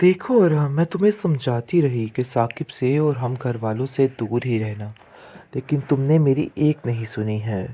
देखो और मैं तुम्हें समझाती रही कि साकिब से और हम घर वालों से दूर ही रहना, लेकिन तुमने मेरी एक नहीं सुनी है।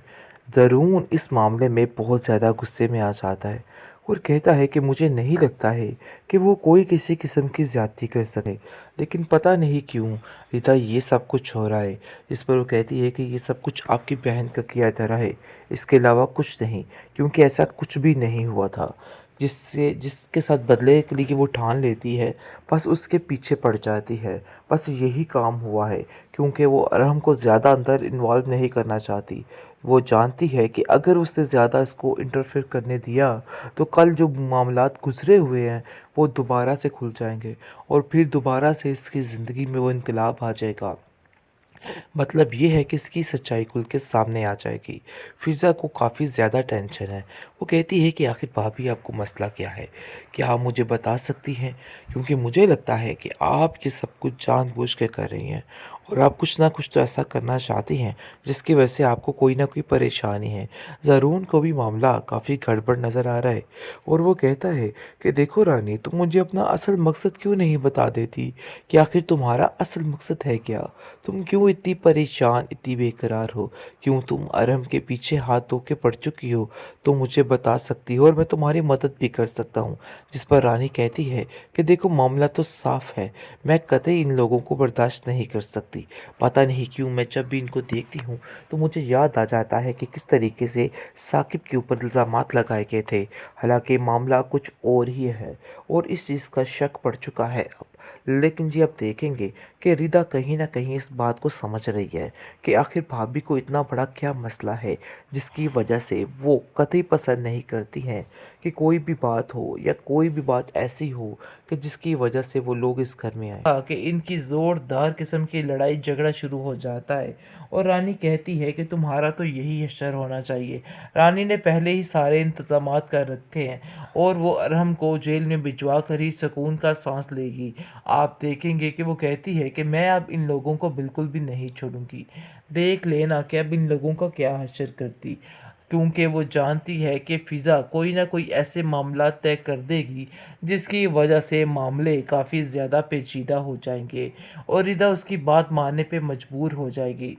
ज़रून इस मामले में बहुत ज़्यादा गुस्से में आ जाता है और कहता है कि मुझे नहीं लगता है कि वो कोई किसी किस्म की ज़्यादती कर सके, लेकिन पता नहीं क्यों रिता ये सब कुछ हो रहा है। जिस पर वो कहती है कि ये सब कुछ आपकी बहन का किया धरा है, इसके अलावा कुछ नहीं, क्योंकि ऐसा कुछ भी नहीं हुआ था। जिसके साथ बदले के लिए वो ठान लेती है, बस उसके पीछे पड़ जाती है। बस यही काम हुआ है, क्योंकि वो अरहम को ज़्यादा अंदर इन्वॉल्व नहीं करना चाहती। वो जानती है कि अगर उसने ज़्यादा इसको इंटरफेयर करने दिया तो कल जो मामलात गुजरे हुए हैं वो दोबारा से खुल जाएंगे और फिर दोबारा से इसकी ज़िंदगी में वो इनकलाब आ जाएगा। मतलब ये है कि इसकी सच्चाई खुल के सामने आ जाएगी। फ़िज़ा को काफ़ी ज़्यादा टेंशन है। वो कहती है कि आखिर भाभी आपको मसला क्या है? क्या आप मुझे बता सकती हैं? क्योंकि मुझे लगता है कि आप ये सब कुछ जानबूझ के कर रही हैं और आप कुछ ना कुछ तो ऐसा करना चाहती हैं जिसकी वजह से आपको कोई ना कोई परेशानी है। ज़रून को भी मामला काफ़ी गड़बड़ नज़र आ रहा है और वो कहता है कि देखो रानी, तुम मुझे अपना असल मकसद क्यों नहीं बता देती कि आखिर तुम्हारा असल मकसद है क्या? तुम क्यों इतनी परेशान, इतनी बेकरार हो? क्यों तुम अरहम के पीछे हाथ धो के पड़ चुकी हो? तो मुझे बता सकती हो और मैं तुम्हारी मदद भी कर सकता हूँ। जिस पर रानी कहती है कि देखो मामला तो साफ है, मैं कतई इन लोगों को बर्दाश्त नहीं कर सकती। पता नहीं क्यों मैं जब भी इनको देखती हूँ तो मुझे याद आ जाता है कि किस तरीके से साकिब के ऊपर इल्ज़ामात लगाए गए थे। हालांकि मामला कुछ और ही है और इस चीज़ का शक पड़ चुका है अब। लेकिन जी आप देखेंगे कि रिदा कहीं न कहीं इस बात को समझ रही है कि आखिर भाभी को इतना बड़ा क्या मसला है जिसकी वजह से वो कतई पसंद नहीं करती हैं कि कोई भी बात हो या कोई भी बात ऐसी हो कि जिसकी वजह से वो लोग इस घर में आए, कि इनकी ज़ोरदार किस्म की लड़ाई झगड़ा शुरू हो जाता है। और रानी कहती है कि तुम्हारा तो यही हश्र होना चाहिए। रानी ने पहले ही सारे इंतजामात कर रखे हैं और वो अरहम को जेल में भिजवा कर ही सुकून का सांस लेगी। आप देखेंगे कि वो कहती है कि मैं अब इन लोगों को बिल्कुल भी नहीं छोड़ूंगी। देख लेना कि अब इन लोगों का क्या हश्र करती, क्योंकि वो जानती है कि फ़िज़ा कोई ना कोई ऐसे मामला तय कर देगी जिसकी वजह से मामले काफ़ी ज़्यादा पेचीदा हो जाएंगे और रिदा उसकी बात मानने पे मजबूर हो जाएगी।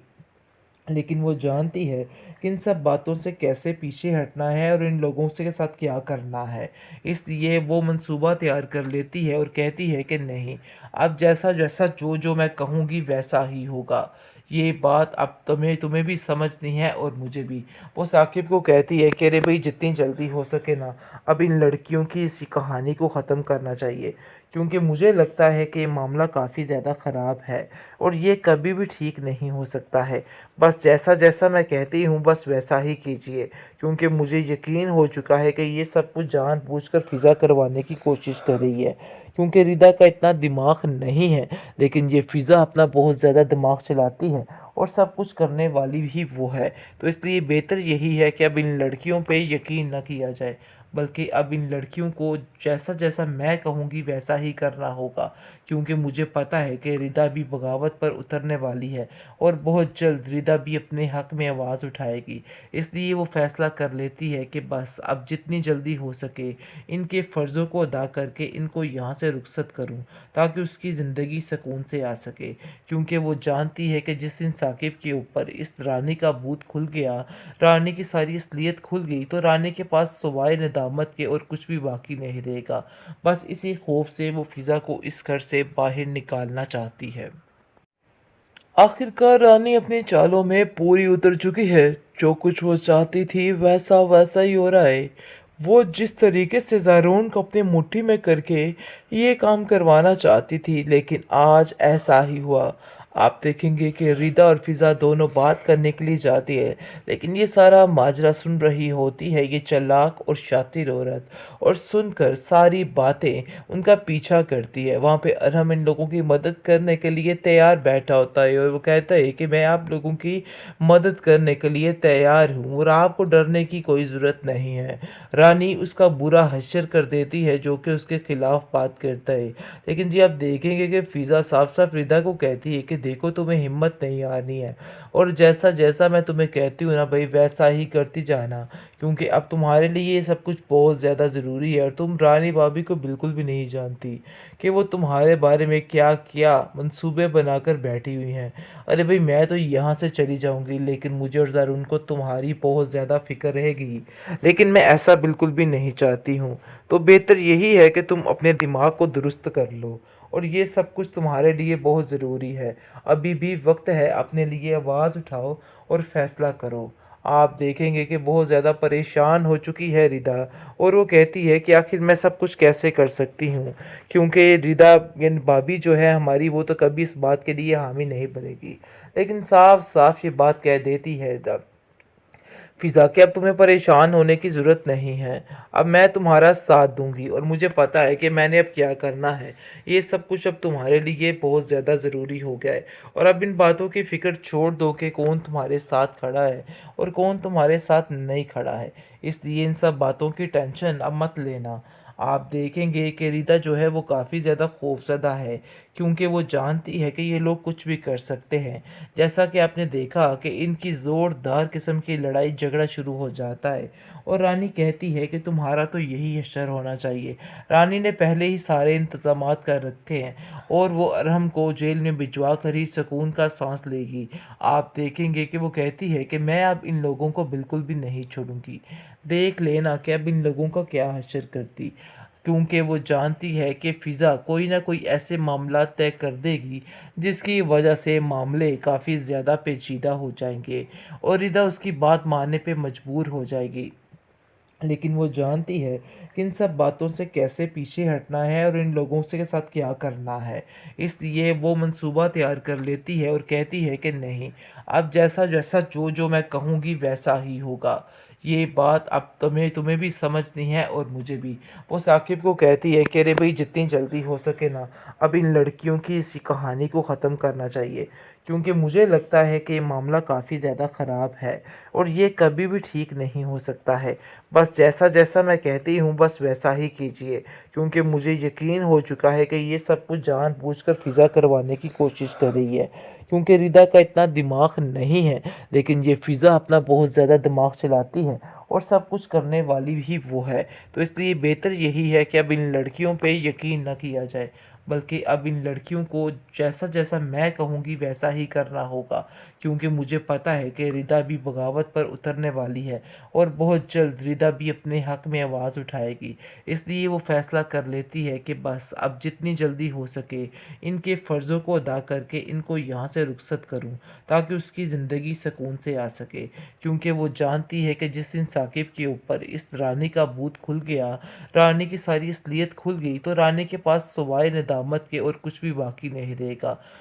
लेकिन वो जानती है कि इन सब बातों से कैसे पीछे हटना है और इन लोगों से के साथ क्या करना है। इसलिए वो मंसूबा तैयार कर लेती है और कहती है कि नहीं, अब जैसा जैसा जो जो मैं कहूँगी वैसा ही होगा। ये बात अब तुम्हें तुम्हें भी समझनी है और मुझे भी। वो साकिब को कहती है कि अरे भाई, जितनी जल्दी हो सके ना, अब इन लड़कियों की इसी कहानी को ख़त्म करना चाहिए, क्योंकि मुझे लगता है कि ये मामला काफ़ी ज़्यादा ख़राब है और ये कभी भी ठीक नहीं हो सकता है। बस जैसा जैसा मैं कहती हूँ बस वैसा ही कीजिए, क्योंकि मुझे यकीन हो चुका है कि ये सब कुछ जानबूझकर फ़िज़ा करवाने की कोशिश कर रही है, क्योंकि रिदा का इतना दिमाग नहीं है, लेकिन ये फ़िज़ा अपना बहुत ज़्यादा दिमाग चलाती है और सब कुछ करने वाली भी वो है। तो इसलिए बेहतर यही है कि अब इन लड़कियों पे यकीन न किया जाए, बल्कि अब इन लड़कियों को जैसा जैसा मैं कहूँगी वैसा ही करना होगा, क्योंकि मुझे पता है कि रिदा भी बगावत पर उतरने वाली है और बहुत जल्द रिदा भी अपने हक में आवाज़ उठाएगी। इसलिए वो फैसला कर लेती है कि बस अब जितनी जल्दी हो सके इनके फ़र्ज़ों को अदा करके इनको यहाँ से रुखसत करूँ, ताकि उसकी ज़िंदगी सुकून से आ सके। क्योंकि वो जानती है कि जिस दिन साकिब के ऊपर इस रानी का भूत खुल गया, रानी की सारी असलियत खुल गई, तो रानी के पास सिवाय नदामत के और कुछ भी बाकी नहीं रहेगा। बस इसी खौफ से वो फ़िज़ा को इस घर से बाहर निकालना चाहती है। आखिरकार रानी अपनी चालों में पूरी उतर चुकी है। जो कुछ वो चाहती थी वैसा वैसा ही हो रहा है। वो जिस तरीके से ज़ारून को अपनी मुट्ठी में करके ये काम करवाना चाहती थी, लेकिन आज ऐसा ही हुआ। आप देखेंगे कि रिदा और फिज़ा दोनों बात करने के लिए जाती है, लेकिन ये सारा माजरा सुन रही होती है ये चालाक और शातिर औरत, और सुनकर सारी बातें उनका पीछा करती है। वहाँ पे अरहम इन लोगों की मदद करने के लिए तैयार बैठा होता है और वो कहता है कि मैं आप लोगों की मदद करने के लिए तैयार हूँ और आपको डरने की कोई ज़रूरत नहीं है। रानी उसका बुरा हश्र कर देती है जो कि उसके खिलाफ बात करता है। लेकिन जी आप देखेंगे कि फ़िज़ा साफ साफ रिदा को कहती है कि देखो, तुम्हें हिम्मत नहीं आनी है और जैसा जैसा मैं तुम्हें कहती हूँ ना भाई, वैसा ही करती जाना, क्योंकि अब तुम्हारे लिए ये सब कुछ बहुत ज़्यादा ज़रूरी है और तुम रानी भाभी को बिल्कुल भी नहीं जानती कि वो तुम्हारे बारे में क्या-क्या मंसूबे बनाकर बैठी हुई हैं। अरे भई मैं तो यहाँ से चली जाऊँगी लेकिन मुझे और ज़रून को तुम्हारी बहुत ज़्यादा फ़िक्र रहेगी। लेकिन मैं ऐसा बिल्कुल भी नहीं चाहती हूँ। तो बेहतर यही है कि तुम अपने दिमाग को दुरुस्त कर लो और ये सब कुछ तुम्हारे लिए बहुत ज़रूरी है। अभी भी वक़्त है, अपने लिए आवाज़ उठाओ और फ़ैसला करो। आप देखेंगे कि बहुत ज़्यादा परेशान हो चुकी है रिदा और वो कहती है कि आखिर मैं सब कुछ कैसे कर सकती हूँ, क्योंकि रिदा यानी भाभी जो है हमारी, वो तो कभी इस बात के लिए हामी नहीं भरेगी। लेकिन साफ-साफ ये बात कह देती है रिदा, फ़िज़ा कि अब तुम्हें परेशान होने की ज़रूरत नहीं है। अब मैं तुम्हारा साथ दूँगी और मुझे पता है कि मैंने अब क्या करना है। ये सब कुछ अब तुम्हारे लिए बहुत ज़्यादा ज़रूरी हो गया है और अब इन बातों की फ़िक्र छोड़ दो कि कौन तुम्हारे साथ खड़ा है और कौन तुम्हारे साथ नहीं खड़ा है। इसलिए इन सब बातों की टेंशन अब मत लेना। आप देखेंगे कि रीता जो है वो काफ़ी ज़्यादा खौफ़ज़दा है, क्योंकि वो जानती है कि ये लोग कुछ भी कर सकते हैं। जैसा कि आपने देखा कि इनकी ज़ोरदार किस्म की लड़ाई झगड़ा शुरू हो जाता है और रानी कहती है कि तुम्हारा तो यही हश्र होना चाहिए। रानी ने पहले ही सारे इंतज़ामात कर रखे हैं और वो अरहम को जेल में भिजवा कर ही सुकून का साँस लेगी। आप देखेंगे कि वो कहती है कि मैं अब इन लोगों को बिल्कुल भी नहीं छोड़ूँगी। देख लेना कि अब इन लोगों का क्या हश्र करती, क्योंकि वो जानती है कि फ़िज़ा कोई ना कोई ऐसे मामला तय कर देगी जिसकी वजह से मामले काफ़ी ज़्यादा पेचीदा हो जाएंगे और रिदा उसकी बात मानने पे मजबूर हो जाएगी। लेकिन वो जानती है कि इन सब बातों से कैसे पीछे हटना है और इन लोगों से के साथ क्या करना है। इसलिए वो मंसूबा तैयार कर लेती है और कहती है कि नहीं, अब जैसा-जैसा जो-जो मैं कहूँगी वैसा ही होगा। ये बात अब तुम्हें तुम्हें भी समझनी है और मुझे भी। वो साकिब को कहती है कि अरे भई जितनी जल्दी हो सके ना, अब इन लड़कियों की इसी कहानी को ख़त्म करना चाहिए। क्योंकि मुझे लगता है कि ये मामला काफ़ी ज़्यादा ख़राब है और ये कभी भी ठीक नहीं हो सकता है। बस जैसा-जैसा मैं कहती हूँ बस वैसा ही कीजिए, क्योंकि मुझे यकीन हो चुका है कि ये सब कुछ जानबूझकर फ़िज़ा करवाने की कोशिश कर रही है। क्योंकि रिदा का इतना दिमाग नहीं है, लेकिन ये फ़िज़ा अपना बहुत ज़्यादा दिमाग चलाती है और सब कुछ करने वाली ही वो है। तो इसलिए बेहतर यही है कि अब इन लड़कियों पे यकीन ना किया जाए, बल्कि अब इन लड़कियों को जैसा-जैसा मैं कहूँगी वैसा ही करना होगा। क्योंकि मुझे पता है कि रिदा भी बगावत पर उतरने वाली है और बहुत जल्द रिदा भी अपने हक़ में आवाज़ उठाएगी। इसलिए वो फ़ैसला कर लेती है कि बस अब जितनी जल्दी हो सके इनके फ़र्ज़ों को अदा करके इनको यहाँ से रुखसत करूँ, ताकि उसकी ज़िंदगी सुकून से आ सके। क्योंकि वो जानती है कि जिस दिन साकिब के ऊपर इस रानी का भूत खुल गया, रानी की सारी असलियत खुल गई, तो रानी के पास सिवाय नदामत के और कुछ भी बाकी नहीं रहेगा।